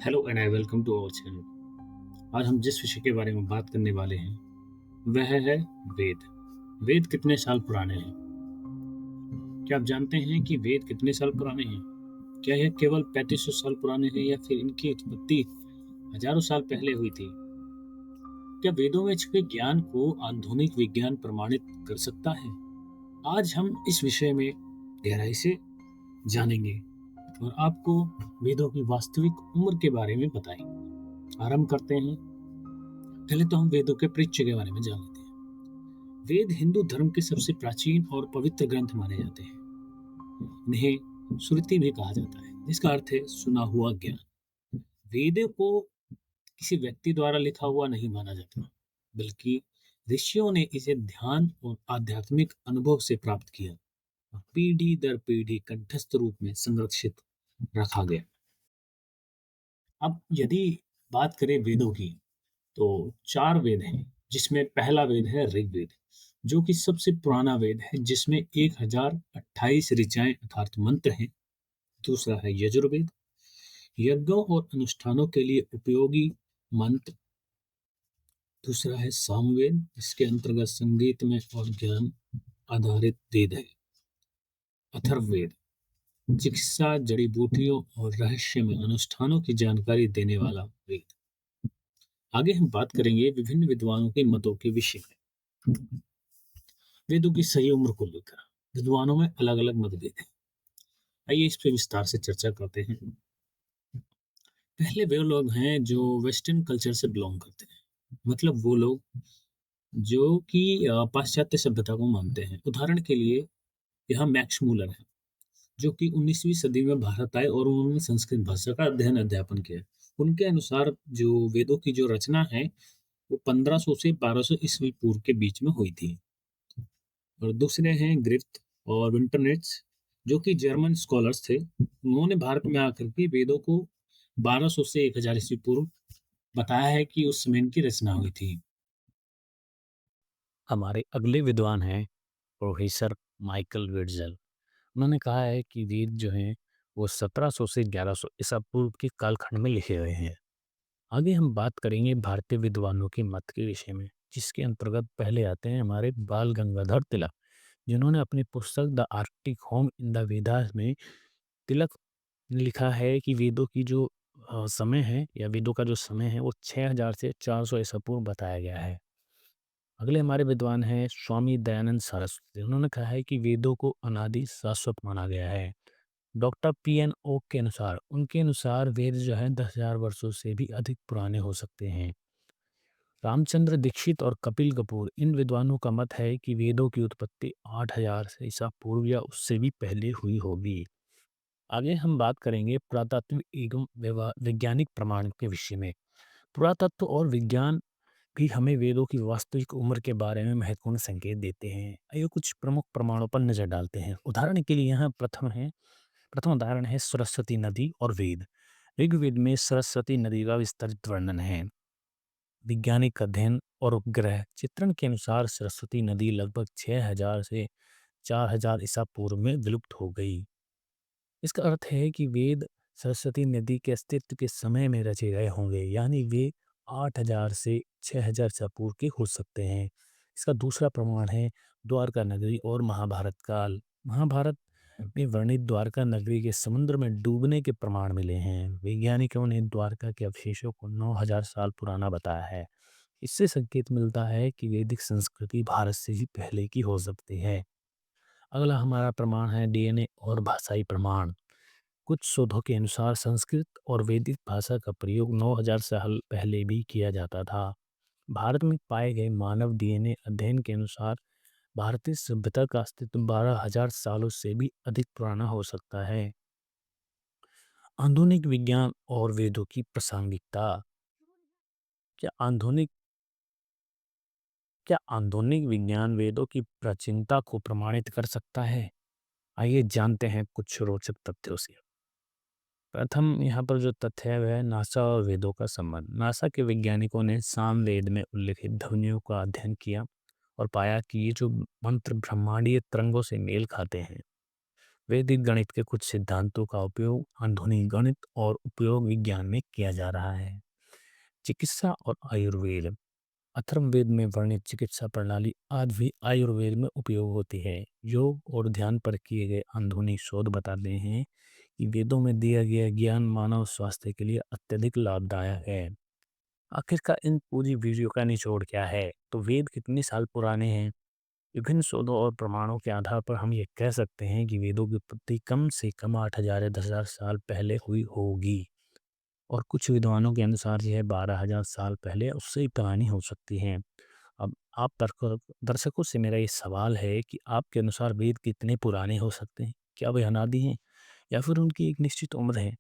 Hello and I welcome to our channel. आज हम जिस विषय के बारे में बात करने वाले हैं वह है वेद। वेद कितने साल पुराने हैं? क्या आप जानते हैं कि वेद कितने साल पुराने हैं? क्या यह केवल 3500 साल पुराने हैं या फिर इनकी उत्पत्ति हजारों साल पहले हुई थी? क्या वेदों में छिपे ज्ञान को आधुनिक विज्ञान प्रमाणित कर सकता है? आज हम इस विषय में गहराई से जानेंगे और आपको वेदों की वास्तविक उम्र के बारे में बताएंगे। आरंभ करते हैं। पहले तो हम वेदों के परिचय के बारे में जान लेते हैं। वेद हिंदू धर्म के सबसे प्राचीन और पवित्र ग्रंथ माने जाते हैं। इन्हें श्रुति भी कहा जाता है, जिसका अर्थ है सुना हुआ ज्ञान। वेदों को किसी व्यक्ति द्वारा लिखा हुआ नहीं माना जाता, बल्कि ऋषियों ने इसे ध्यान और आध्यात्मिक अनुभव से प्राप्त किया और पीढ़ी दर पीढ़ी कंठस्थ रूप में संरक्षित रखा गया। अब यदि बात करें वेदों की, तो 4 वेद हैं, जिसमें पहला वेद है ऋग्वेद, जो कि सबसे पुराना वेद है, जिसमें 1028 ऋचाएँ अर्थात मंत्र हैं। दूसरा है यजुर्वेद, यज्ञों और अनुष्ठानों के लिए उपयोगी मंत्र। दूसरा है सामवेद, इसके अंतर्गत संगीत में और ज्ञान आधारित वेद है। अथर्ववेद, चिकित्सा, जड़ी-बूटियों और रहस्यमय अनुष्ठानों की जानकारी देने वाला वेद। आगे हम बात करेंगे विभिन्न विद्वानों के मतों के विषय में। वेदों की सही उम्र को लेकर विद्वानों में अलग अलग मतभेद हैं। आइए इस पर विस्तार से चर्चा करते हैं। पहले वे लोग हैं जो वेस्टर्न कल्चर से बिलोंग करते हैं, मतलब वो लोग जो कि पाश्चात्य सभ्यता को मानते हैं। उदाहरण के लिए यहाँ मैक्स मूलर है, जो कि 19वीं सदी में भारत आए और उन्होंने संस्कृत भाषा का अध्ययन अध्यापन किया। उनके अनुसार जो वेदों की जो रचना है वो 1500 से 1200 ईस्वी पूर्व के बीच में हुई थी। और दूसरे हैं ग्रिफ्थ और विंटरनेट्स, जो कि जर्मन स्कॉलर्स थे। उन्होंने भारत में आकर के वेदों को 1200 से 1000 ईस्वी पूर्व बताया है कि उस समय इनकी रचना हुई थी। हमारे अगले विद्वान हैं प्रोफेसर माइकल विट्ज़ल। उन्होंने कहा है कि वेद जो हैं वो 1700 से 1100 ईसा पूर्व के कालखंड में लिखे गए हैं। आगे हम बात करेंगे भारतीय विद्वानों के मत के विषय में, जिसके अंतर्गत पहले आते हैं हमारे बाल गंगाधर तिलक, जिन्होंने अपनी पुस्तक the Arctic home in the Vedas में तिलक ने लिखा है कि वेदों की जो समय है या वेदों का जो समय है वो 6000 से 400 ईसा पूर्व बताया गया है। अगले हमारे विद्वान हैं स्वामी दयानंद सरस्वती। उन्होंने कहा है कि वेदों को अनादि शाश्वत माना गया है। डॉक्टर पी एन ओ के अनुसार उनके अनुसार वेद जो है 10,000 वर्षों से भी अधिक पुराने हो सकते हैं। रामचंद्र दीक्षित और कपिल कपूर, इन विद्वानों का मत है कि वेदों की उत्पत्ति 8,000 से ईसा पूर्व या उससे भी पहले हुई होगी। आगे हम बात करेंगे पुरातत्व एवं वैज्ञानिक प्रमाण के विषय में। पुरातत्व और विज्ञान भी हमें वेदों की वास्तविक उम्र के बारे में महत्वपूर्ण संकेत देते हैं। आइए कुछ प्रमुख प्रमाणों पर नजर डालते हैं। उदाहरण के लिए यहाँ प्रथम उदाहरण है सरस्वती नदी और वेद। ऋग्वेद में सरस्वती नदी का विस्तृत वर्णन है। वैज्ञानिक अध्ययन और उपग्रह चित्रण के अनुसार सरस्वती नदी लगभग 6,000 से 4,000 ईसा पूर्व में विलुप्त हो गई। इसका अर्थ है कि वेद सरस्वती नदी के अस्तित्व के समय में रचे गए होंगे, यानी वे 8,000 से 6,000 ईसा पूर्व के हो सकते हैं। इसका दूसरा प्रमाण है द्वारका नगरी और महाभारत काल। महाभारत में वर्णित द्वारका नगरी के समुद्र में डूबने के प्रमाण मिले हैं। वैज्ञानिकों ने द्वारका के अवशेषों को 9,000 साल पुराना बताया है। इससे संकेत मिलता है कि वैदिक संस्कृति भारत से भी पहले की हो सकती है। अगला हमारा प्रमाण है डीएनए और भाषाई प्रमाण। कुछ शोधों के अनुसार संस्कृत और वैदिक भाषा का प्रयोग 9,000 साल पहले भी किया जाता था। भारत में पाए गए मानव डीएनए अध्ययन के अनुसार भारतीय सभ्यता का अस्तित्व 12,000 सालों से भी अधिक पुराना हो सकता है। आधुनिक विज्ञान और वेदों की प्रासंगिकता। क्या आधुनिक क्या आधुनिक विज्ञान वेदों की प्राचीनता को प्रमाणित कर सकता है? आइए जानते हैं कुछ रोचक तथ्यों से। प्रथम यहाँ पर जो तथ्य है वह है नासा और वेदों का संबंध। नासा के वैज्ञानिकों ने सामवेद में उल्लिखित ध्वनियों का अध्ययन किया और पाया कि ये जो मंत्र ब्रह्मांडीय तरंगों से मेल खाते हैं। वैदिक गणित के कुछ सिद्धांतों का उपयोग आधुनिक गणित और उपयोग विज्ञान में किया जा रहा है। चिकित्सा और आयुर्वेद। अथर्ववेद में वर्णित चिकित्सा प्रणाली आज भी आयुर्वेद में उपयोग होती है। योग और ध्यान पर किए गए आधुनिक शोध बताते हैं कि वेदों में दिया गया ज्ञान मानव स्वास्थ्य के लिए अत्यधिक लाभदायक है। आखिरकार इन पूरी वीडियो का निचोड़ क्या है? तो वेद कितने साल पुराने हैं? विभिन्न शोधों और प्रमाणों के आधार पर हम ये कह सकते हैं कि वेदों की उत्पत्ति कम से कम 8,000 या 10,000 साल पहले हुई होगी, और कुछ विद्वानों के अनुसार यह 12,000 साल पहले उससे ही पुरानी हो सकती हैं। अब आप दर्शकों से मेरा ये सवाल है कि आपके अनुसार वेद कितने पुराने हो सकते हैं? क्या वे अनादि हैं या फिर उनकी एक निश्चित उम्र है?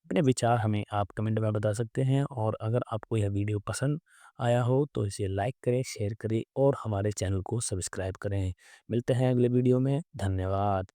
अपने विचार हमें आप कमेंट में बता सकते हैं, और अगर आपको यह वीडियो पसंद आया हो तो इसे लाइक करें, शेयर करें और हमारे चैनल को सब्सक्राइब करें। मिलते हैं अगले वीडियो में। धन्यवाद।